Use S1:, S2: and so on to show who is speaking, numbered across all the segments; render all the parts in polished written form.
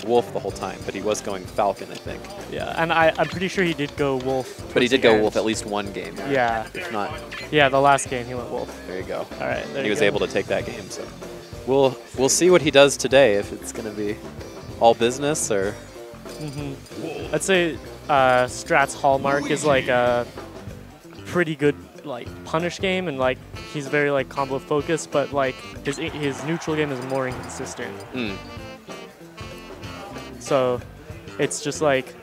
S1: Wolf the whole time, but he was going Falcon, I think.
S2: Yeah, and I'm pretty sure he did go Wolf.
S1: But he did go Wolf at least one game.
S2: Yeah.
S1: If not.
S2: Yeah, the last game he went Wolf.
S1: There you go.
S2: All right, there
S1: he was able to take that game, so we'll see what he does today, if it's going to be all business or...
S2: I'd say Strat's hallmark is like a pretty good like punish game, and like he's very like combo focused, but like his neutral game is more inconsistent. So it's just like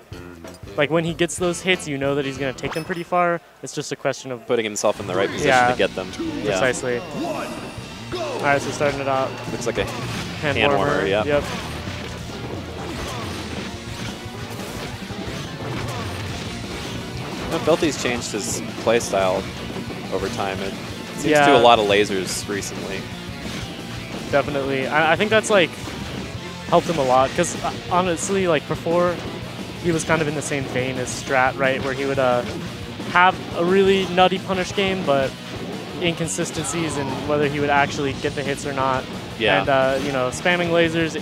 S2: when he gets those hits, you know that he's gonna take them pretty far. It's just a question of
S1: putting himself in the right position to get them.
S2: Precisely. All right, so starting it out.
S1: Looks like a hand warmer. Yeah.
S2: Yep.
S1: Filthy's changed his playstyle over time. It seems to do a lot of lasers recently.
S2: Definitely. I think that's like helped him a lot, because honestly, like before, he was kind of in the same vein as Strat, right? Where he would have a really nutty punish game, but inconsistencies in whether he would actually get the hits or not.
S1: Yeah.
S2: And, you know, spamming lasers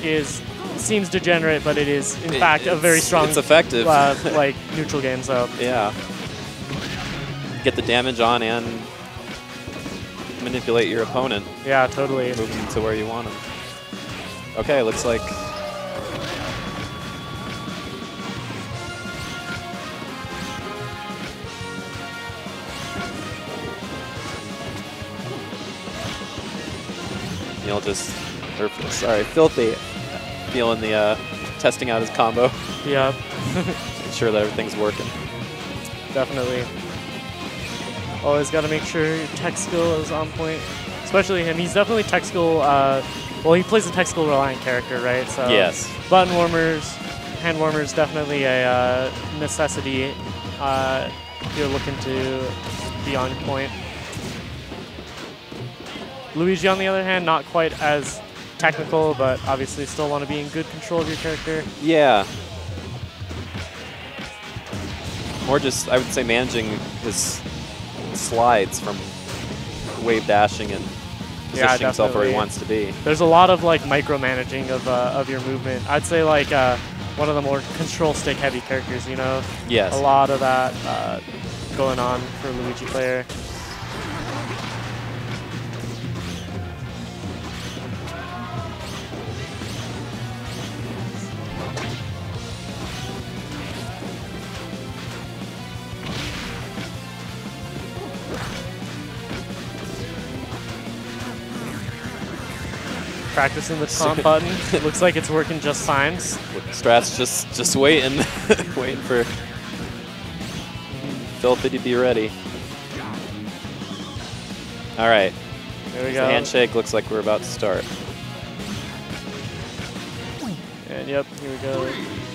S2: seems degenerate, but it is, in fact, a very strong...
S1: It's effective.
S2: Like, neutral game, so...
S1: Yeah. Get the damage on and manipulate your opponent.
S2: Yeah, totally.
S1: Move him to where you want him. Okay, looks like... Filthy feeling the, testing out his combo.
S2: Yeah.
S1: Making sure that everything's working.
S2: Definitely. Always got to make sure your tech skill is on point. Especially him. He's definitely tech skill, well, he plays a tech skill reliant character, right? So
S1: yes.
S2: Button warmers, hand warmers, definitely a necessity. You're looking to be on point. Luigi, on the other hand, not quite as technical, but obviously still want to be in good control of your character.
S1: Yeah. More just, I would say, managing his slides from wave dashing and positioning himself where he wants to be.
S2: There's a lot of like micromanaging of your movement. I'd say like one of the more control stick heavy characters, you know?
S1: Yes.
S2: A lot of that going on for a Luigi player. Practicing the taunt button. It looks like it's working just fine.
S1: Strat's just waiting, waiting for Filthy to be ready. All right.
S2: There we go.
S1: The handshake looks like we're about to start.
S2: And yep, here we go.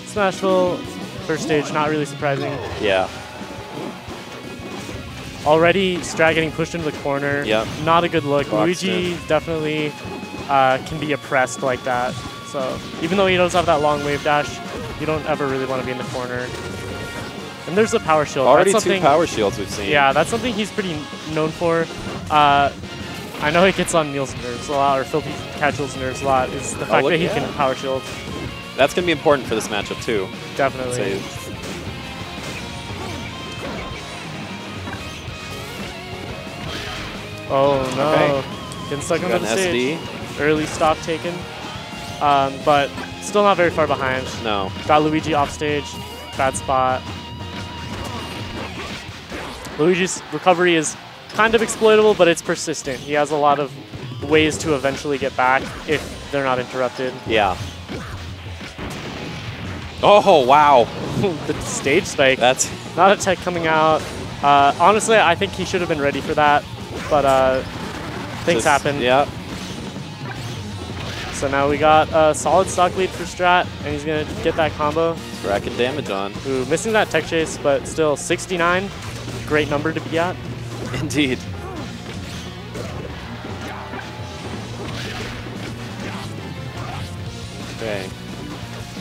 S2: Smashville, first stage, not really surprising.
S1: Yeah.
S2: Already, Strat getting pushed into the corner.
S1: Yep.
S2: Not a good look.
S1: Boxed
S2: Luigi
S1: in.
S2: definitely can be oppressed like that. So even though he does have that long wave dash, you don't ever really want to be in the corner. And there's the power shield.
S1: Already two power shields we've seen.
S2: Yeah, that's something he's pretty known for. I know it gets on Niel's nerves a lot, or Filthy Casual's nerves a lot, is the fact that he can power shield.
S1: That's going to be important for this matchup too.
S2: Definitely. Oh no. Okay. Getting stuck under the stage.
S1: SD.
S2: Early stop taken. But still not very far behind.
S1: No.
S2: Got Luigi off stage. Bad spot. Luigi's recovery is kind of exploitable, but it's persistent. He has a lot of ways to eventually get back if they're not interrupted.
S1: Yeah. Oh, wow.
S2: The stage spike.
S1: That's
S2: not a tech coming out. Honestly, I think he should have been ready for that, but things happen.
S1: Yeah.
S2: So now we got a solid stock lead for Strat, and he's going to get that combo.
S1: Racking damage on.
S2: Ooh, missing that tech chase, but still 69. Great number to be at.
S1: Indeed. Okay.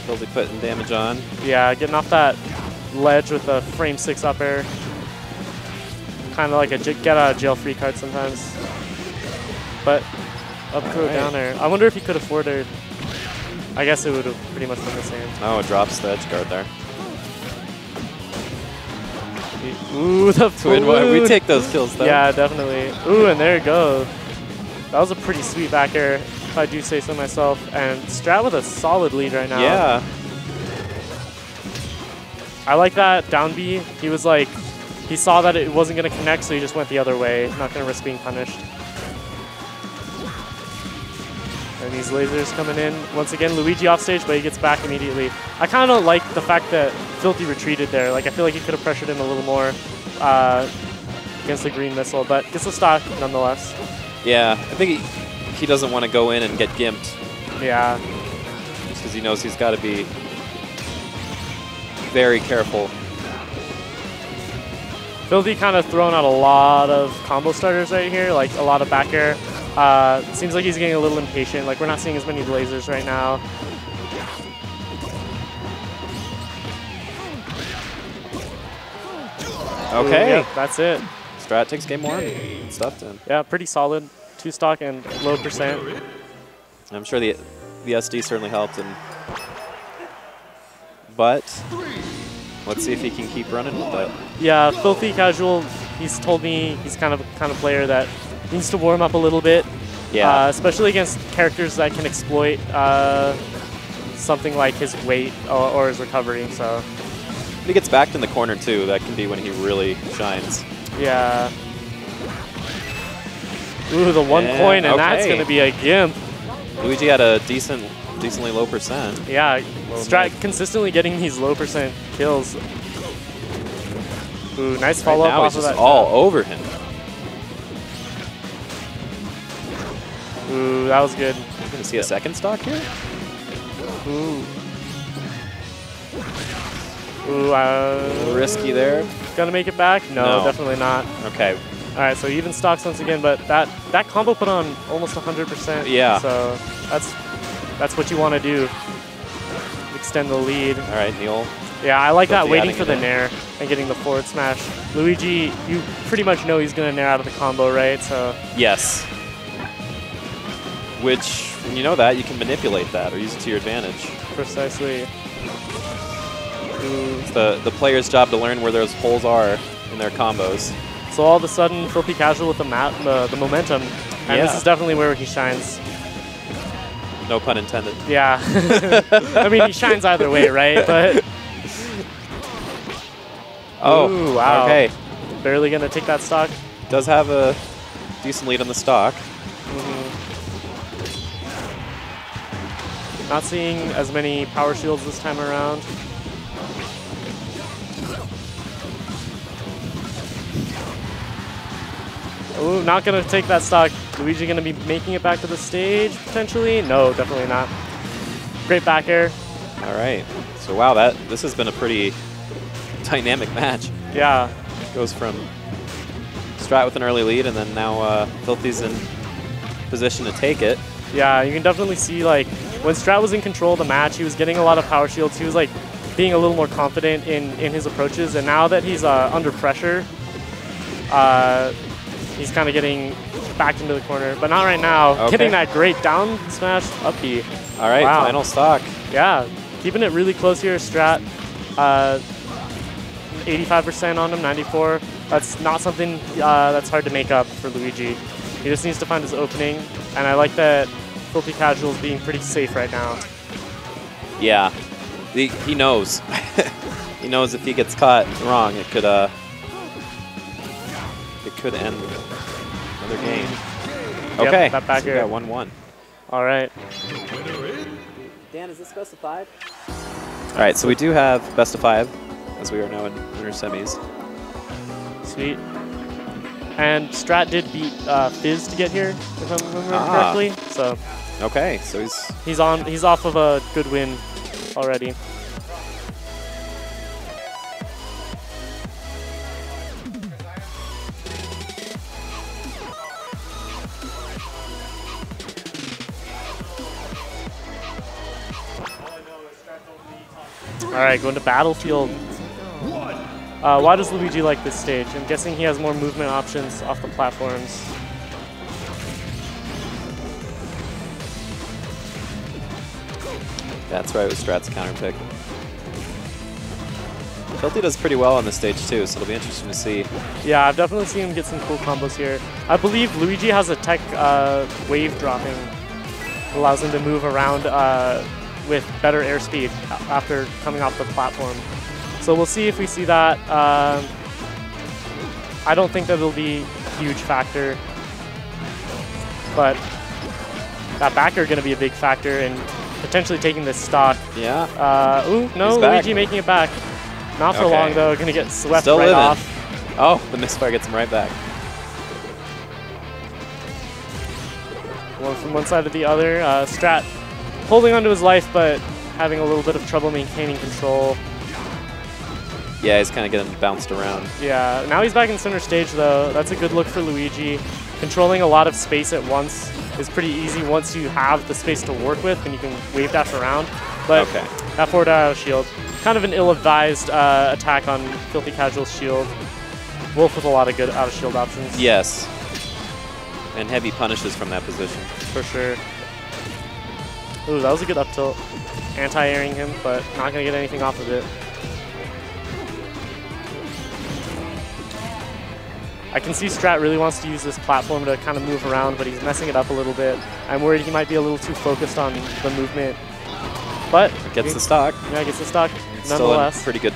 S1: Filthy putting damage on.
S2: Yeah, getting off that ledge with a frame 6 up air. Kind of like a get out of jail free card sometimes. But up throw down air. I wonder if he could afford it. I guess it would have pretty much been the same.
S1: Oh, it drops the edge guard there.
S2: Ooh, the
S1: Twin
S2: balloon.
S1: We take those kills, though.
S2: Yeah, definitely. Ooh, and there it goes. That was a pretty sweet back air, if I do say so myself. And Strat with a solid lead right now.
S1: Yeah.
S2: I like that down B. He was like, he saw that it wasn't going to connect, so he just went the other way. Not going to risk being punished. And these lasers coming in. Once again, Luigi off stage, but he gets back immediately. I kind of like the fact that Filthy retreated there. Like, I feel like he could have pressured him a little more against the green missile, but gets the stock nonetheless.
S1: Yeah, I think he doesn't want to go in and get gimped.
S2: Yeah.
S1: Just because he knows he's got to be very careful.
S2: Filthy kind of throwing out a lot of combo starters right here, like a lot of back air. Seems like he's getting a little impatient. Like, we're not seeing as many lasers right now.
S1: Okay.
S2: Ooh, yep, that's it.
S1: Strat takes game 1. Stuffed in.
S2: Yeah, pretty solid. 2 stock and low percent.
S1: I'm sure the SD certainly helped. But let's see if he can keep running with that.
S2: Yeah, Filthy Casual, he's told me he's kind of player that needs to warm up a little bit.
S1: Yeah.
S2: Especially against characters that can exploit something like his weight or his recovery. So
S1: When he gets backed in the corner too, that can be when he really shines.
S2: yeah. Ooh, the 1 coin, and that's going to be a gimp.
S1: Luigi had a decently low percent.
S2: Yeah, Strat consistently getting these low percent kills. Ooh, nice follow-up
S1: now
S2: off
S1: he's
S2: of
S1: just
S2: that.
S1: all over him.
S2: Ooh, that was good.
S1: We're going to see a second stock here?
S2: Ooh. Ooh,
S1: risky there.
S2: Gonna make it back? No, definitely not.
S1: Okay.
S2: All right, so even stocks once again, but that combo put on almost 100%.
S1: Yeah.
S2: So that's what you want to do. Extend the lead.
S1: All right, Neil.
S2: Yeah, I like that, waiting
S1: adding
S2: for the nair and getting the forward smash. Luigi, you pretty much know he's going to nair out of the combo, right? So
S1: Yes. Which, when you know that, you can manipulate that or use it to your advantage.
S2: Precisely. Ooh.
S1: It's the player's job to learn where those holes are in their combos.
S2: So all of a sudden, Filthy Casual with the momentum, and this is definitely where he shines.
S1: No pun intended.
S2: Yeah. I mean, he shines either way, right? But
S1: oh,
S2: ooh, wow.
S1: Okay.
S2: Barely going to take that stock.
S1: Does have a decent lead on the stock.
S2: Not seeing as many power shields this time around. Ooh, not going to take that stock. Luigi going to be making it back to the stage, potentially? No, definitely not. Great back air.
S1: All right. So, wow, this has been a pretty dynamic match.
S2: Yeah.
S1: Goes from Strat with an early lead, and then now Filthy's in position to take it.
S2: Yeah, you can definitely see, like, when Strat was in control of the match, he was getting a lot of power shields. He was, like, being a little more confident in his approaches, and now that he's under pressure, he's kind of getting backed into the corner, but not right now.
S1: Okay.
S2: Getting that great down smash up B.
S1: All right,
S2: wow.
S1: Final stock.
S2: Yeah, keeping it really close here. Strat, 85% on him, 94. That's not something that's hard to make up for Luigi. He just needs to find his opening, and I like that Filthy Casual is being pretty safe right now.
S1: Yeah, he knows. He knows if he gets caught wrong, it could end another game. Okay,
S2: yep, that back
S1: so we got 1-1.
S2: All right.
S1: Dan, is this best of 5? All right, so we do have best of 5, as we are now in winner semis.
S2: Sweet. And Strat did beat Fizz to get here, if I'm remembering correctly. So
S1: okay, so
S2: he's off of a good win already. All right, going to Battlefield. Why does Luigi like this stage? I'm guessing he has more movement options off the platforms.
S1: That's right, with Strat's counter pick. Filthy does pretty well on this stage too, so it'll be interesting to see.
S2: Yeah, I've definitely seen him get some cool combos here. I believe Luigi has a tech wave dropping. Allows him to move around with better airspeed after coming off the platform. So we'll see if we see that. I don't think that it'll be a huge factor, but that backer is going to be a big factor in potentially taking this stock.
S1: Yeah.
S2: Ooh, no, Luigi making it back. Not for long, though. Going to get swept
S1: Still
S2: right
S1: living.
S2: off.
S1: Oh, the misfire gets him right back.
S2: One from one side to the other. Strat holding onto his life, but having a little bit of trouble maintaining control.
S1: Yeah, he's kind of getting bounced around.
S2: Yeah, now he's back in center stage, though. That's a good look for Luigi. Controlling a lot of space at once is pretty easy once you have the space to work with and you can wave dash around. But that forward out of shield, kind of an ill-advised attack on Filthy Casual's shield. Wolf with a lot of good out of shield options.
S1: Yes. And heavy punishes from that position.
S2: For sure. Ooh, that was a good up tilt. Anti-airing him, but not going to get anything off of it. I can see Strat really wants to use this platform to kind of move around, but he's messing it up a little bit. I'm worried he might be a little too focused on the movement. But
S1: it gets the stock.
S2: Yeah, it gets the stock,
S1: it's
S2: nonetheless.
S1: Still in pretty good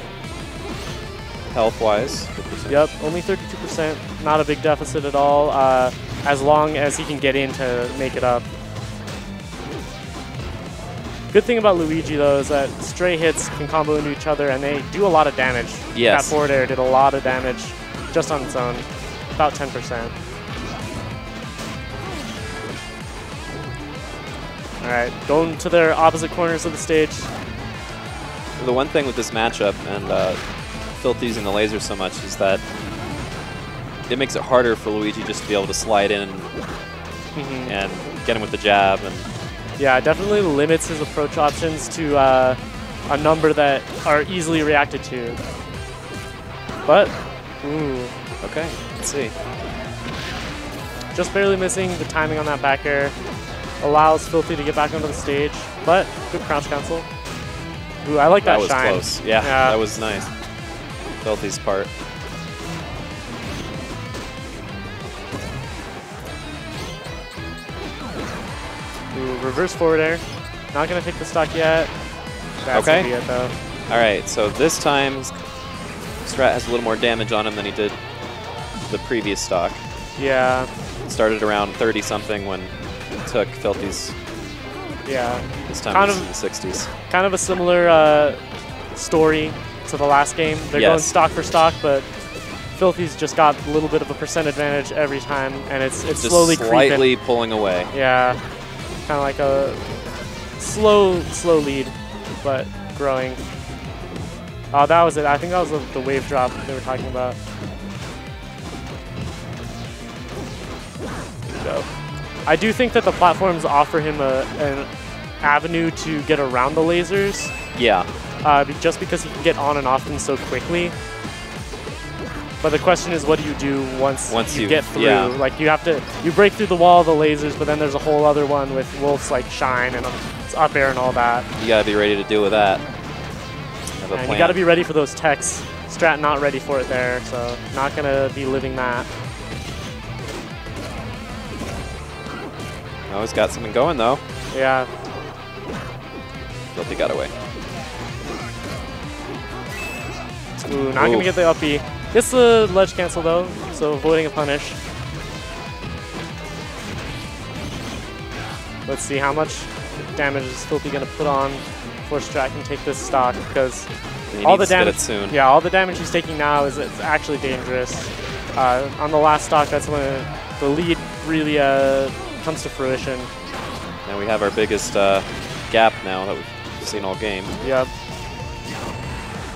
S1: health-wise.
S2: Yep, only 32%. Not a big deficit at all, as long as he can get in to make it up. Good thing about Luigi, though, is that stray hits can combo into each other, and they do a lot of damage.
S1: Yes.
S2: That forward air did a lot of damage just on its own, about 10%. All right, going to their opposite corners of the stage.
S1: The one thing with this matchup, and Filthy using the laser so much, is that it makes it harder for Luigi just to be able to slide in and get him with the jab. And
S2: yeah, it definitely limits his approach options to a number that are easily reacted to. But, ooh.
S1: Okay, let's see.
S2: Just barely missing the timing on that back air. Allows Filthy to get back onto the stage, but good crouch cancel. Ooh, I like that shine.
S1: That was close. Yeah, that was nice. Filthy's part.
S2: Ooh, reverse forward air. Not going to take the stock yet. That's going to be it, though.
S1: All right, so this time Strat has a little more damage on him than he did the previous stock.
S2: Yeah.
S1: Started around 30-something when it took Filthy's.
S2: Yeah.
S1: This time it was in the 60s.
S2: Kind of a similar story to the last game. They're going stock for stock, but Filthy's just got a little bit of a % advantage every time, and it's
S1: just
S2: slowly
S1: slightly
S2: creeping.
S1: Pulling away.
S2: Yeah. Kind of like a slow lead, but growing. Oh, that was it. I think that was the wave drop they were talking about. So, I do think that the platforms offer him an avenue to get around the lasers.
S1: Yeah.
S2: Just because he can get on and off them so quickly. But the question is, what do you do once you get through?
S1: Yeah.
S2: Like you break through the wall of the lasers, but then there's a whole other one with Wolf's like shine and it's up air and all that.
S1: You gotta be ready to deal with that.
S2: And you gotta be ready for those techs. Strat not ready for it there, so not gonna be living that.
S1: Oh, he's got something going though.
S2: Yeah.
S1: Filthy got away.
S2: Ooh, not gonna get the up B. Gets the ledge cancel though, so avoiding a punish. Let's see how much damage is Filthy gonna put on before Strat can take this stock, because all the damage.
S1: Soon.
S2: Yeah, all the damage he's taking now is it's actually dangerous. On the last stock, that's when the lead really comes to fruition.
S1: And we have our biggest gap now that we've seen all game.
S2: Yep.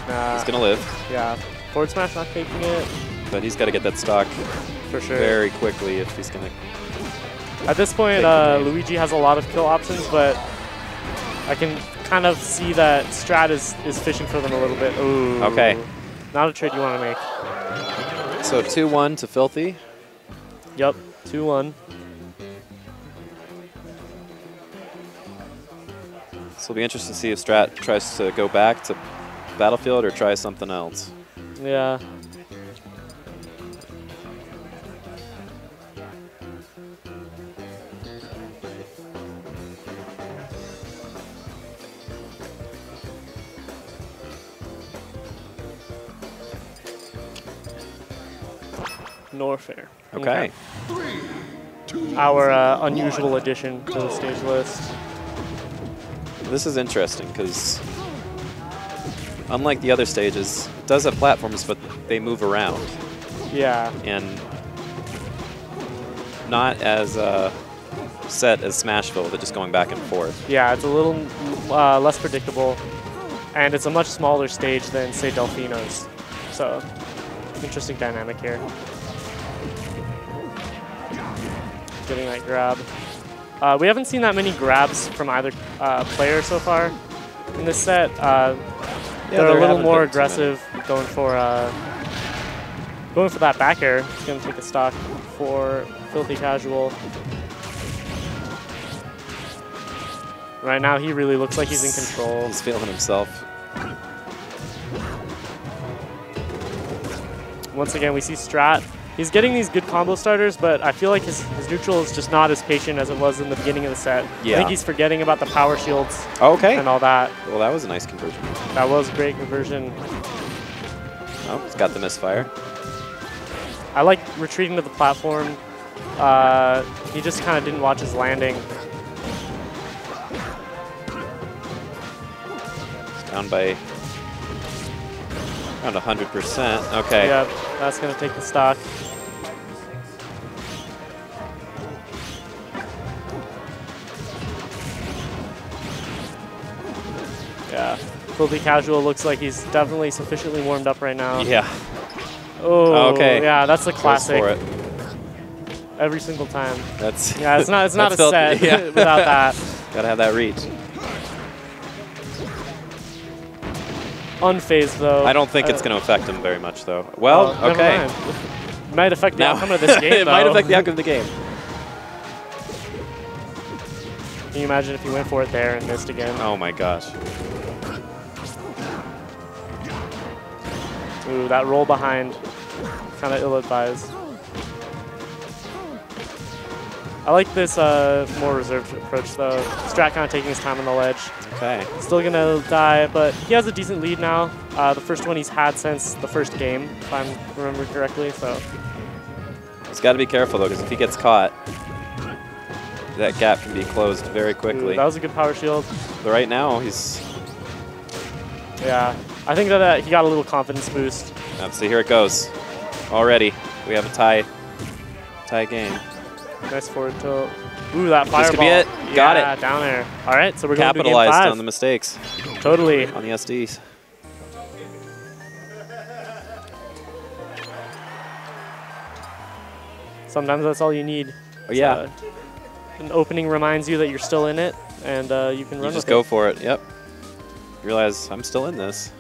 S1: He's gonna live.
S2: Yeah. Forward smash not taking it.
S1: But he's got to get that stock
S2: for sure
S1: very quickly if he's gonna.
S2: At this point, Luigi has a lot of kill options, but I can kind of see that Strat is fishing for them a little bit. Ooh.
S1: Okay.
S2: Not a trade you want to make.
S1: So 2-1 to Filthy. So it'll be interesting to see if Strat tries to go back to Battlefield or try something else.
S2: Yeah. Norfair.
S1: Okay.
S2: Our unusual addition to the stage list.
S1: This is interesting because unlike the other stages, it does have platforms, but they move around.
S2: Yeah.
S1: And not as set as Smashville, with it just going back and forth.
S2: Yeah, it's a little less predictable, and it's a much smaller stage than, say, Delfino's. So, interesting dynamic here. Getting that grab. We haven't seen that many grabs from either player so far in this set. They're a little more aggressive, going for that back air. It's going to take a stock for Filthy Casual. Right now, he really looks like he's in control.
S1: He's feeling himself.
S2: Once again, we see Strat. He's getting these good combo starters, but I feel like his neutral is just not as patient as it was in the beginning of the set.
S1: Yeah.
S2: I think he's forgetting about the power shields
S1: and
S2: all that.
S1: Well, that was a nice conversion.
S2: That was a great conversion.
S1: Oh, he's got the misfire.
S2: I like retreating to the platform. He just kind of didn't watch his landing.
S1: It's down by around 100%. Okay.
S2: Yep, that's going to take the stock. Yeah, Filthy Casual looks like he's definitely sufficiently warmed up right now.
S1: Yeah.
S2: Oh,
S1: okay.
S2: Yeah, that's a classic.
S1: Goes for it.
S2: Every single time.
S1: That's
S2: yeah. It's not a set
S1: yeah.
S2: without that.
S1: Gotta have that reach.
S2: Unfazed though.
S1: I don't think it's going to affect him very much though. Well, okay.
S2: It might affect the outcome of this game.
S1: It might affect the outcome of the game.
S2: Can you imagine if he went for it there and missed again?
S1: Oh my gosh.
S2: Ooh, that roll behind. Kind of ill-advised. I like this more reserved approach though. Strat kind of taking his time on the ledge.
S1: Okay.
S2: Still gonna die, but he has a decent lead now. The first one he's had since the first game, if I'm remembering correctly. So
S1: he's got to be careful though, because if he gets caught, that gap can be closed very quickly.
S2: Ooh, that was a good power shield.
S1: But right now, he's...
S2: Yeah, I think that he got a little confidence boost.
S1: So here it goes. Already, we have a tie game.
S2: Nice forward tilt. Ooh, that fireball.
S1: This could be it.
S2: Yeah,
S1: Got it.
S2: Down there. All right, so we're going to game
S1: Capitalized
S2: 5.
S1: on the mistakes.
S2: Totally.
S1: On the SDs.
S2: Sometimes that's all you need.
S1: Oh, yeah.
S2: An opening reminds you that you're still in it, and you can run with it.
S1: You just go for it. Yep. You realize I'm still in this.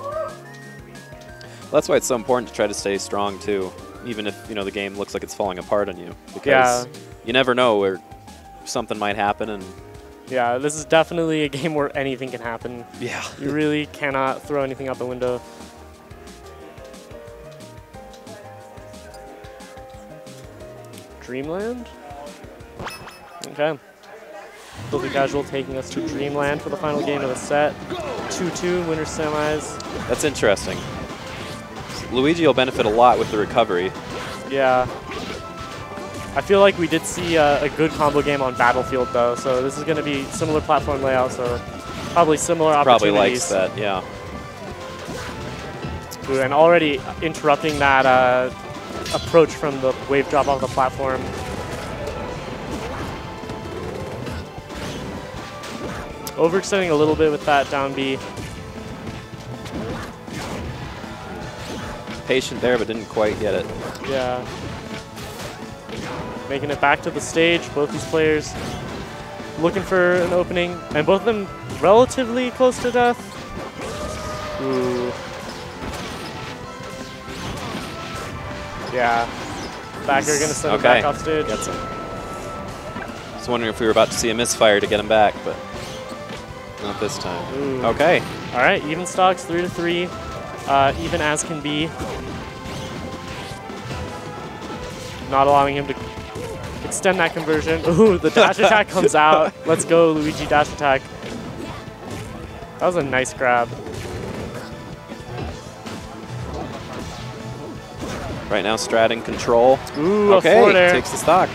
S1: Well, that's why it's so important to try to stay strong too, even if the game looks like it's falling apart on you, because you never know where something might happen. And
S2: yeah, this is definitely a game where anything can happen.
S1: Yeah.
S2: You really cannot throw anything out the window. Dreamland? Okay. Filthy Casual taking us to Dreamland for the final game of the set. 2-2, winner semis.
S1: That's interesting. Luigi will benefit a lot with the recovery.
S2: Yeah. I feel like we did see a good combo game on Battlefield, though, so this is going to be similar platform layout, so probably similar opportunities.
S1: Probably likes that, yeah.
S2: Ooh, and already interrupting that approach from the wave drop off the platform. Overextending a little bit with that down B.
S1: Patient there, but didn't quite get it.
S2: Yeah. Making it back to the stage. Both these players looking for an opening, and both of them relatively close to death. Ooh. Yeah. Backer gonna send him back off stage.
S1: Gets him. I was wondering if we were about to see a misfire to get him back, but Not this time.
S2: Ooh.
S1: Okay.
S2: All right, even stocks, 3-3, even as can be. Not allowing him to extend that conversion. Ooh, the dash attack comes out. Let's go, Luigi dash attack. That was a nice grab.
S1: Right now, Strat in control.
S2: Ooh,
S1: okay,
S2: a forward air.
S1: Takes the stock.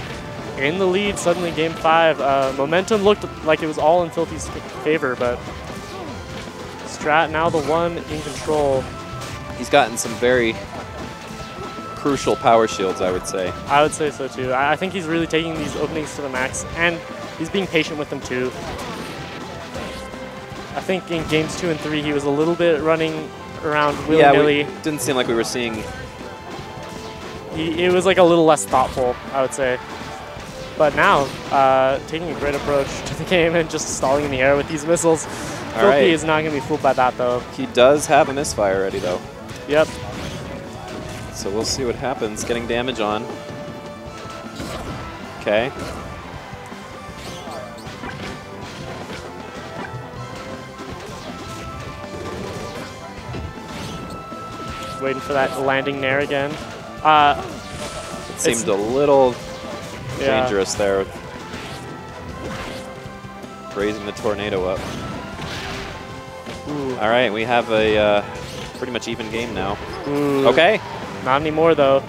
S2: In the lead, suddenly game 5. Momentum looked like it was all in Filthy's favor, but Strat now the one in control.
S1: He's gotten some very crucial power shields, I would say.
S2: I would say so too. I think he's really taking these openings to the max, and he's being patient with them too. I think in games 2 and 3, he was a little bit running around willy-nilly.
S1: Yeah, didn't seem like we were seeing...
S2: It was like a little less thoughtful, I would say. But now, taking a great approach to the game and just stalling in the air with these missiles. Filthy is not going to be fooled by that, though.
S1: He does have a misfire already, though.
S2: Yep.
S1: So we'll see what happens. Getting damage on. Okay.
S2: Waiting for that landing nair again.
S1: It seemed a little dangerous there. Raising the tornado up.
S2: Ooh.
S1: All right, we have a pretty much even game now.
S2: Ooh.
S1: Okay.
S2: Not anymore, though.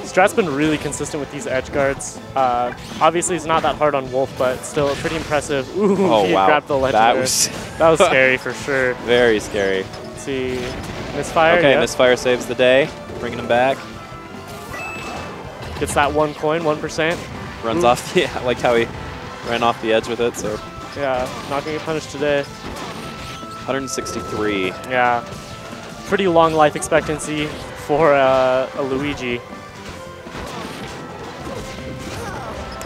S2: Strat's been really consistent with these edge guards. Obviously, it's not that hard on Wolf, but still pretty impressive. Ooh, he grabbed the legendary. That was scary for sure.
S1: Very scary.
S2: Let's see. Misfire.
S1: Okay,
S2: yep.
S1: misfire saves the day, bringing him back.
S2: Gets that 1 coin, 1%.
S1: Runs off. Yeah, I like how he ran off the edge with it. So.
S2: Yeah, not gonna get punished today.
S1: 163.
S2: Yeah, pretty long life expectancy for a Luigi.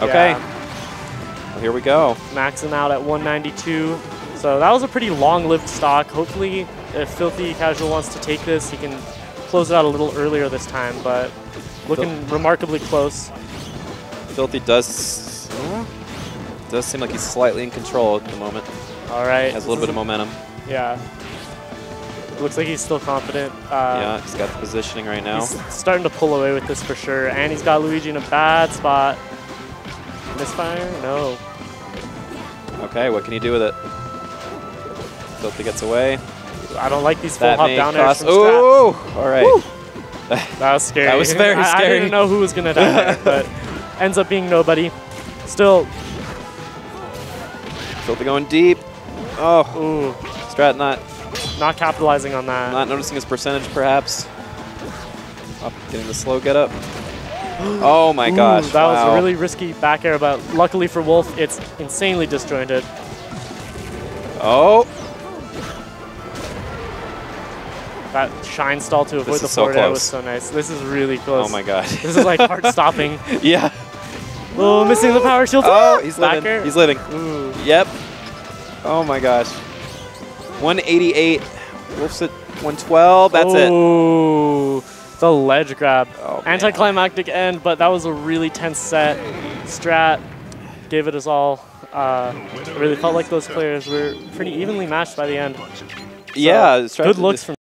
S1: Okay.
S2: Yeah.
S1: Well, here we go.
S2: Maxing out at 192. So that was a pretty long-lived stock. Hopefully, if Filthy Casual wants to take this, he can close it out a little earlier this time, but looking remarkably close.
S1: Filthy does seem like he's slightly in control at the moment.
S2: All right.
S1: Has a little bit of momentum.
S2: Yeah. Looks like he's still confident.
S1: Yeah, he's got the positioning right now.
S2: He's starting to pull away with this for sure, and he's got Luigi in a bad spot. Misfire? No.
S1: Okay, what can he do with it? Filthy gets away.
S2: I don't like these full hop down airs from Strat.
S1: Oh, all right.
S2: Woo! That was scary.
S1: That was very scary.
S2: I didn't know who was going to die there, but ends up being nobody. Still.
S1: Filthy going deep. Oh.
S2: Ooh.
S1: Strat
S2: not capitalizing on that.
S1: Not noticing his percentage, perhaps. Oh, getting the slow get up. Oh my gosh.
S2: That was a really risky back air, but luckily for Wolf, it's insanely disjointed.
S1: Oh.
S2: That shine stall to avoid the forward air was so nice. This is really close.
S1: Oh my gosh.
S2: This is like heart stopping.
S1: Yeah.
S2: Oh, missing the power shield.
S1: Oh, he's living.
S2: Back air.
S1: He's living.
S2: Ooh.
S1: Yep. Oh my gosh. 188. Wolf's at 112. That's it.
S2: Ooh. The ledge grab.
S1: Oh,
S2: anticlimactic end, but that was a really tense set. Strat gave it his all. Really felt like those players were pretty evenly matched by the end. So
S1: yeah.
S2: good looks from